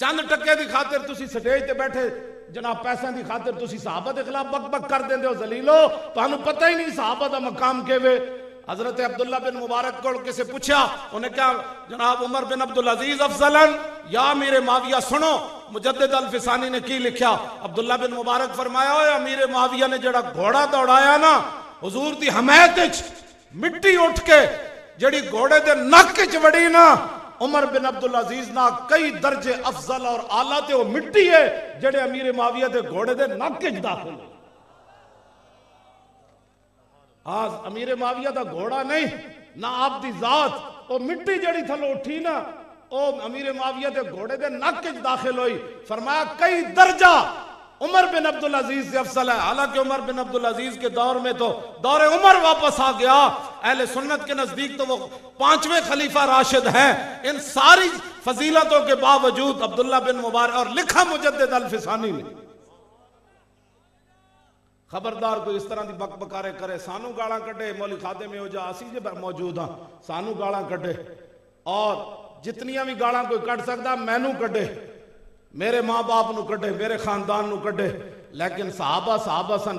چند ٹکے دی خاطر تسی سٹیج تے بیٹھے جناب پیسوں دی خاطر تسی صحابہ دے خلاف بک بک کر دیندے ہو ذلیلو، تانوں پتہ ہی نہیں صحابہ دا مقام کیوے۔ حضرت عبداللہ بن مبارک کو کسے پوچھا، انہیں کہا جناب عمر بن عبدالعزیز افضلن یا امیر معاویہ، سنو مجدد الفسانی نے کی لکھیا۔ عبداللہ بن مبارک فرمایا ہوئے امیر معاویہ نے جڑا گھوڑا دوڑایا نا حضور دی حمایت وچ، مٹی اٹھ کے جڑی گھوڑے دے نک وچ وڑی نا، عمر بن عبدالعزیز نا کئی درجے افضل اور اعلیٰ تے وہ مٹی ہے جڑے امیر معاویہ دے گھوڑے دے نک وچ داخل ہے۔ آج امیر معاویہ دا گھوڑا نہیں نہ آپ دی ذات، وہ مٹی جڑی تھلو اٹھی نا وہ امیر معاویہ دے گھوڑے دے نک وچ داخل ہوئی۔ فرمایا کئی درجہ عمر بن عبدالعزیز سے افضل ہے۔ حالانکہ عمر بن عبدالعزیز کے دور میں تو دور عمر واپس آ گیا، اہل سنت کے نزدیک تو وہ 5ویں خلیفہ راشد ہیں۔ ان ساری فضیلتوں کے باوجود عبداللہ بن مبارک، اور لکھا مجدد الفسانی نے، خبردار کوئی اس طرح دی بک بکارے کرے، سانو گاڑاں کٹے، مولی خادے میں ہو جا اسی جے موجود ہاں، سانو گاڑاں کٹے، اور جتنیاں بھی گاڑاں کوئی کٹ سکتا مینوں کٹے، میرے ماں باپ نو کٹے، میرے خاندان نو کٹے، لیکن صحابہ سن